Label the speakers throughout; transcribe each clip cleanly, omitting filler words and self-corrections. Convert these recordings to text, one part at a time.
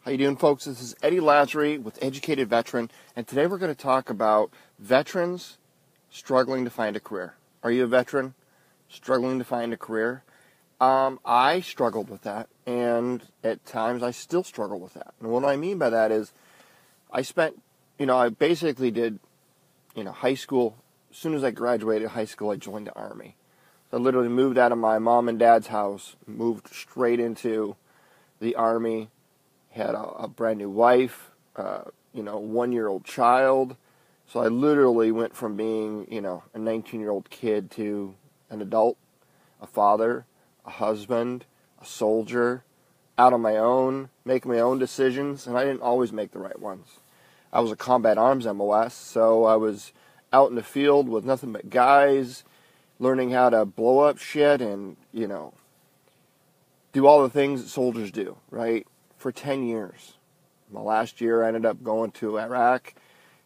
Speaker 1: How you doing, folks? This is Eddie Lazzari with Educated Veteran, and today we're going to talk about veterans struggling to find a career. Are you a veteran struggling to find a career? I struggled with that, and at times I still struggle with that. And what I mean by that is I basically did, high school. As soon as I graduated high school, I joined the Army. So I literally moved out of my mom and dad's house, moved straight into the Army, had a brand new wife, 1-year-old child. So I literally went from being, a 19-year-old kid to an adult, a father, a husband, a soldier, out on my own, making my own decisions, and I didn't always make the right ones. I was a combat arms MOS, so I was out in the field with nothing but guys, learning how to blow up shit and, do all the things that soldiers do, right? For 10 years. My last year I ended up going to Iraq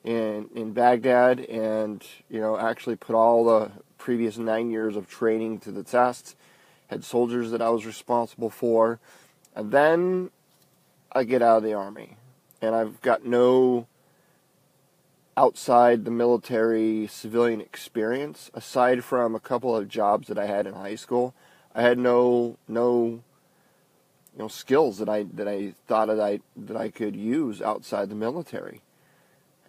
Speaker 1: in Baghdad and, actually put all the previous 9 years of training to the test. Had soldiers that I was responsible for. And then I get out of the Army. And I've got no outside the military civilian experience. Aside from a couple of jobs that I had in high school, I had no skills that I thought that I could use outside the military,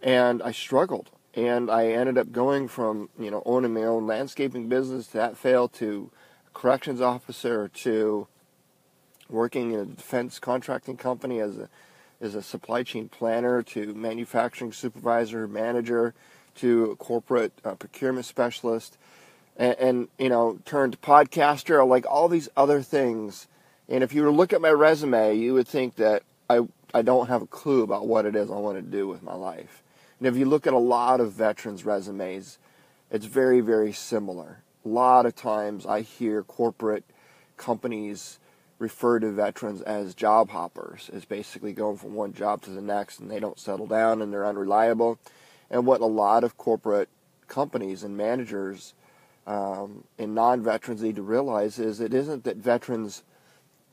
Speaker 1: and I struggled. And I ended up going from owning my own landscaping business, that failed, to a corrections officer, to working in a defense contracting company as a supply chain planner, to manufacturing supervisor, manager, to a corporate procurement specialist, and turned podcaster, like all these other things. And if you were to look at my resume, you would think that I don't have a clue about what it is I want to do with my life. And if you look at a lot of veterans' resumes, it's very, very similar. A lot of times I hear corporate companies refer to veterans as job hoppers, as basically going from one job to the next, and they don't settle down and they're unreliable. And what a lot of corporate companies and managers and non-veterans need to realize is it isn't that veterans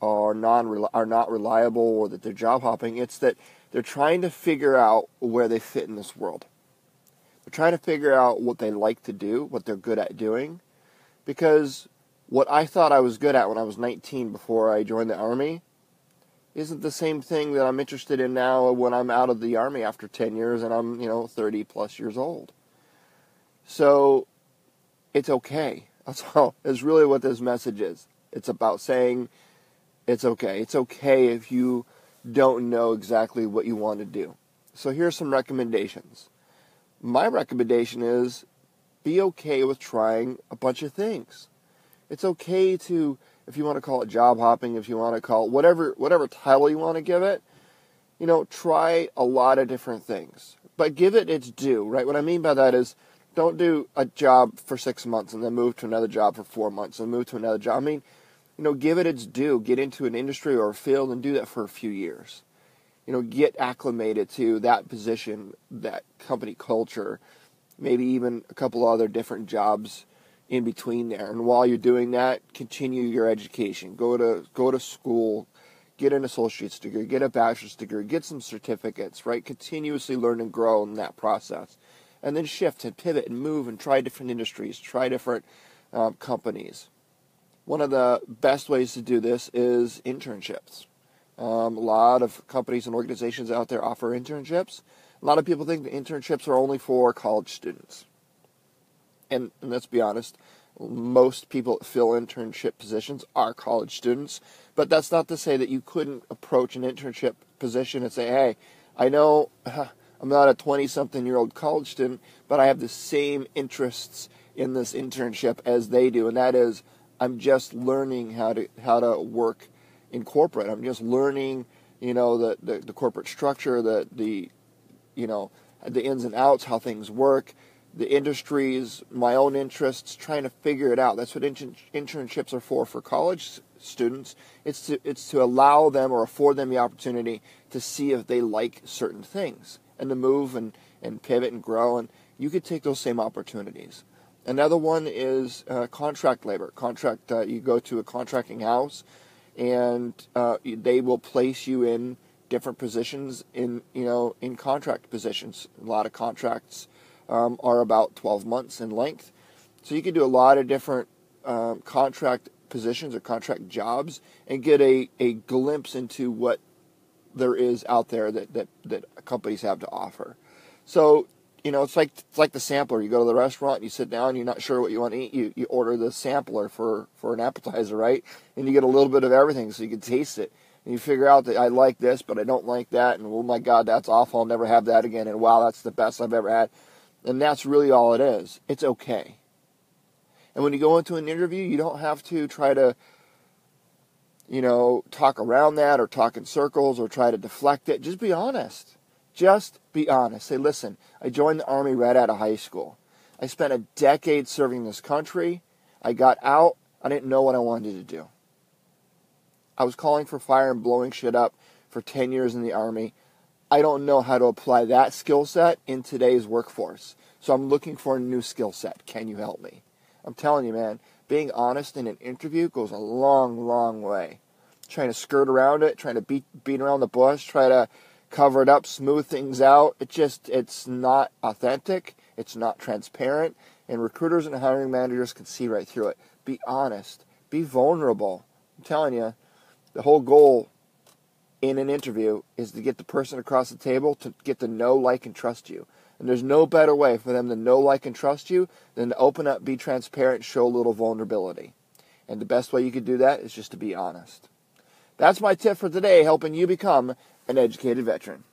Speaker 1: are not reliable or that they're job hopping. It's that they're trying to figure out where they fit in this world. They're trying to figure out what they like to do, what they're good at doing. Because what I thought I was good at when I was 19 before I joined the Army isn't the same thing that I'm interested in now when I'm out of the Army after 10 years and I'm, 30 plus years old. So it's okay. That's all. That's really what this message is. It's about saying it's okay. It's okay if you don't know exactly what you want to do. So here's some recommendations. My recommendation is be okay with trying a bunch of things. It's okay to, if you want to call it job hopping, if you want to call it whatever title you want to give it, try a lot of different things. But give it its due, right? What I mean by that is don't do a job for 6 months and then move to another job for 4 months and move to another job. I mean, give it its due. Get into an industry or a field and do that for a few years. Get acclimated to that position, that company culture, maybe even a couple other different jobs in between there. And while you're doing that, continue your education. Go to school, get an associate's degree, get a bachelor's degree, get some certificates, right? Continuously learn and grow in that process. And then shift and pivot and move and try different industries, try different companies. One of the best ways to do this is internships. A lot of companies and organizations out there offer internships. A lot of people think the internships are only for college students. And let's be honest, most people that fill internship positions are college students. But that's not to say that you couldn't approach an internship position and say, hey, I know I'm not a 20-something-year-old college student, but I have the same interests in this internship as they do, and that is I'm just learning how to work in corporate. I'm just learning, the corporate structure, the ins and outs, how things work, the industries, my own interests, trying to figure it out. That's what internships are for college students. It's to allow them or afford them the opportunity to see if they like certain things and to move and pivot and grow. And you could take those same opportunities. Another one is contract labor. You go to a contracting house, and they will place you in different positions in contract positions. A lot of contracts are about 12 months in length. So you can do a lot of different contract positions or contract jobs and get a glimpse into what there is out there that companies have to offer. So, it's like the sampler. You go to the restaurant, you sit down, you're not sure what you want to eat. You order the sampler for an appetizer, right? And you get a little bit of everything so you can taste it. And you figure out that I like this, but I don't like that. And, oh, my God, that's awful. I'll never have that again. And, wow, that's the best I've ever had. And that's really all it is. It's okay. And when you go into an interview, you don't have to try to, talk around that or talk in circles or try to deflect it. Just be honest. Just be honest. Say, listen, I joined the Army right out of high school. I spent a decade serving this country. I got out. I didn't know what I wanted to do. I was calling for fire and blowing shit up for 10 years in the Army. I don't know how to apply that skill set in today's workforce. So I'm looking for a new skill set. Can you help me? I'm telling you, man, being honest in an interview goes a long, long way. Trying to skirt around it, trying to beat around the bush, try to cover it up, smooth things out. It's not authentic. It's not transparent. And recruiters and hiring managers can see right through it. Be honest. Be vulnerable. I'm telling you, the whole goal in an interview is to get the person across the table to get to know, like, and trust you. And there's no better way for them to know, like, and trust you than to open up, be transparent, show a little vulnerability. And the best way you could do that is just to be honest. That's my tip for today, helping you become an educated veteran.